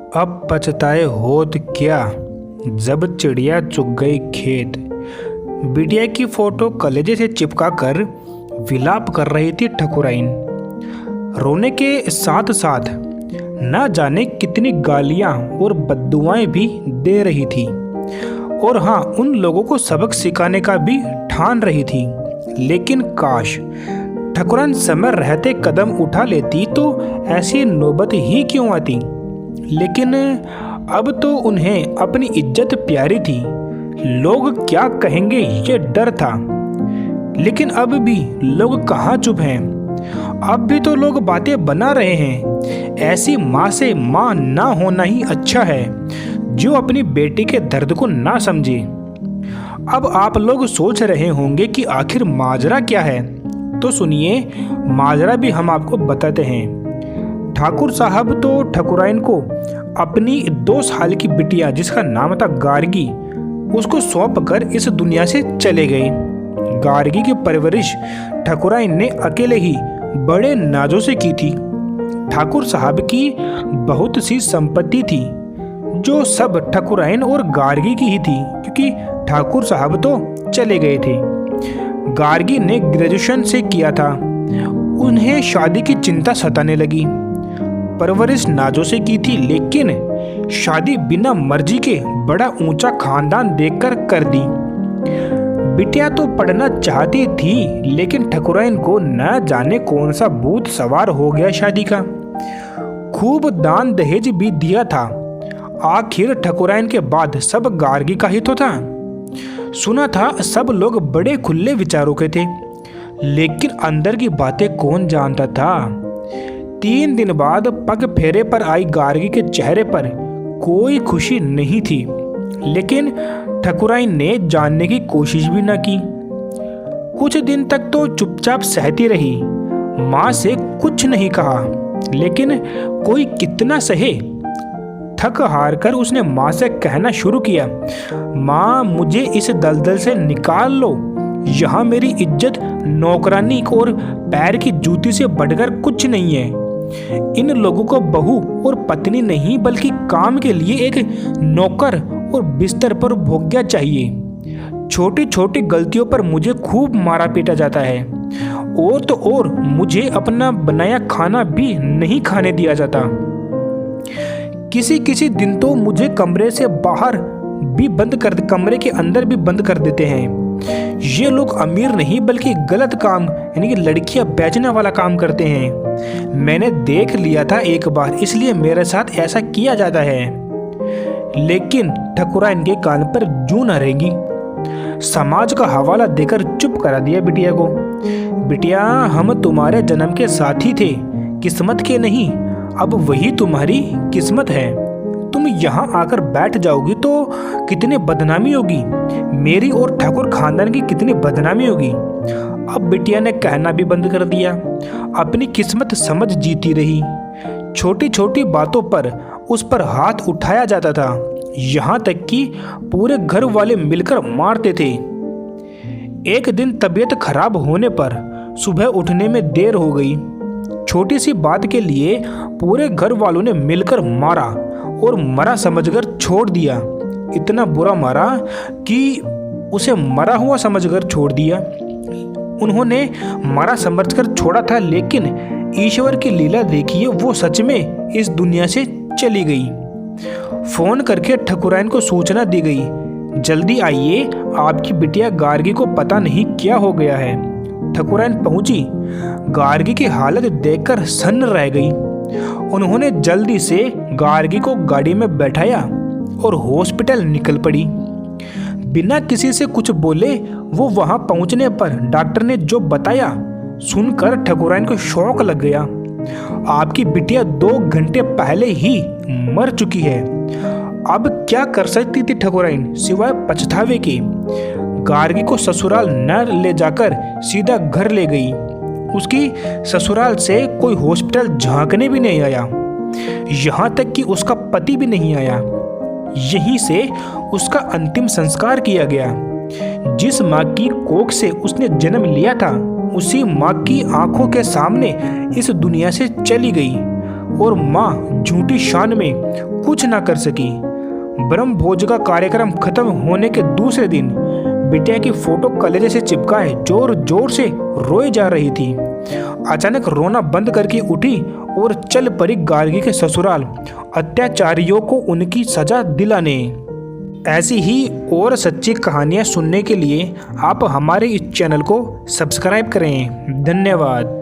अब पछताए होत क्या, जब चिड़िया चुग गई खेत। बिटिया की फोटो कलेजे से चिपका कर विलाप कर रही थी ठकुराइन। रोने के साथ साथ न जाने कितनी गालियां और बद्दुआएं भी दे रही थी। और हाँ, उन लोगों को सबक सिखाने का भी ठान रही थी। लेकिन काश ठकुराइन समय रहते कदम उठा लेती तो ऐसी नौबत ही क्यों आती। लेकिन अब तो उन्हें अपनी इज्जत प्यारी थी। लोग क्या कहेंगे ये डर था। लेकिन अब भी लोग कहाँ चुप हैं। अब भी तो लोग बातें बना रहे हैं। ऐसी माँ से माँ ना होना ही अच्छा है, जो अपनी बेटी के दर्द को ना समझे। अब आप लोग सोच रहे होंगे कि आखिर माजरा क्या है, तो सुनिए, माजरा भी हम आपको बताते हैं। ठाकुर साहब तो ठकुराइन को अपनी 2 साल की बिटिया, जिसका नाम था गार्गी, उसको सौंप कर इस दुनिया से चले गए। गार्गी की परवरिश ठकुराइन ने अकेले ही बड़े नाजों से की थी। ठाकुर साहब की बहुत सी संपत्ति थी, जो सब ठकुराइन और गार्गी की ही थी, क्योंकि ठाकुर साहब तो चले गए थे। गार्गी ने ग्रेजुएशन से किया था। उन्हें शादी की चिंता सताने लगी। परवरिश नाजों से की थी, लेकिन शादी बिना मर्जी के बड़ा ऊंचा खानदान देखकर कर दी। बिटिया तो पढ़ना चाहती थी, लेकिन ठकुराइन को न जाने कौन सा भूत सवार हो गया शादी का। खूब दान दहेज भी दिया था। आखिर ठकुराइन के बाद सब गार्गी का ही तो था। सुना था सब लोग बड़े खुले विचारों के थे, लेकिन अंदर की बातें कौन जानता था। 3 दिन बाद पग फेरे पर आई गार्गी के चेहरे पर कोई खुशी नहीं थी, लेकिन ठकुराइन ने जानने की कोशिश भी न की। कुछ दिन तक तो चुपचाप सहती रही, माँ से कुछ नहीं कहा, लेकिन कोई कितना सहे। थक हार कर उसने माँ से कहना शुरू किया, माँ मुझे इस दलदल से निकाल लो। यहाँ मेरी इज्जत नौकरानी और पैर की जूती से बढ़कर कुछ नहीं है। इन लोगों को बहू और पत्नी नहीं, बल्कि काम के लिए एक नौकर और बिस्तर पर भोग्या चाहिए। छोटी छोटी गलतियों पर मुझे खूब मारा पीटा जाता है, और तो और मुझे अपना बनाया खाना भी नहीं खाने दिया जाता। किसी किसी दिन तो मुझे कमरे से बाहर भी कमरे के अंदर भी बंद कर देते हैं। ये लोग अमीर नहीं, बल्कि गलत काम, यानी कि लड़कियां बेचने वाला काम करते हैं। मैंने देख लिया था एक बार, इसलिए मेरे साथ ऐसा किया जाता है। लेकिन ठकुराइन के कान पर जूं न रहेगी। समाज का हवाला देकर चुप करा दिया बिटिया को। बिटिया, हम तुम्हारे जन्म के साथी थे, किस्मत के नहीं। अब वही तुम्हारी किस्मत है। तुम यहाँ आकर बैठ जाओगी तो कितनी बदनामी होगी, मेरी और ठाकुर खानदान की कितनी बदनामी होगी। अब बिटिया ने कहना भी बंद कर दिया। अपनी किस्मत समझ जीती रही। छोटी छोटी बातों पर उस पर हाथ उठाया जाता था, यहाँ तक कि पूरे घर वाले मिलकर मारते थे। एक दिन तबीयत खराब होने पर सुबह उठने में देर हो गई। छोटी सी बात के लिए पूरे घर वालों ने मिलकर मारा, और मरा समझकर छोड़ दिया। इतना बुरा मारा कि उसे मरा हुआ समझकर छोड़ दिया। उन्होंने मरा समझकर छोड़ा था, लेकिन ईश्वर की लीला देखिए, वो सच में इस दुनिया से चली गई। फोन करके ठकुराइन को सूचना दी गई, जल्दी आइए, आपकी बिटिया गार्गी को पता नहीं क्या हो गया है। ठकुराइन पहुंची। गार्गी की हालत देखकर सन्न रह गई। उन्होंने जल्दी से गार्गी को गाड़ी में बैठाया और हॉस्पिटल निकल पड़ी। बिना किसी से कुछ बोले वो वहां पहुंचने पर डॉक्टर ने जो बताया सुनकर ठकुराइन को शौक लग गया। आपकी बिटिया 2 घंटे पहले ही मर चुकी है। अब क्या कर सकती थी ठकुराइन, सिवाय पछतावे के। गार्गी को ससुराल न ले जाकर सीधा घर ले गई। उसकी ससुराल से कोई हॉस्पिटल झांकने भी नहीं आया, यहाँ तक कि उसका पति भी नहीं आया। यहीं से उसका अंतिम संस्कार किया गया। जिस माँ की कोख से उसने जन्म लिया था, उसी माँ की आंखों के सामने इस दुनिया से चली गई। और माँ झूठी शान में कुछ ना कर सकी। ब्रह्म भोज का कार्यक्रम खत्म होने के दूसरे दिन बिटिया की फोटो कलेजे से चिपकाए जोर जोर से रोए जा रही थी। अचानक रोना बंद करके उठी और चल पड़ी गार्गी के ससुराल, अत्याचारियों को उनकी सजा दिलाने। ऐसी ही और सच्ची कहानियाँ सुनने के लिए आप हमारे इस चैनल को सब्सक्राइब करें। धन्यवाद।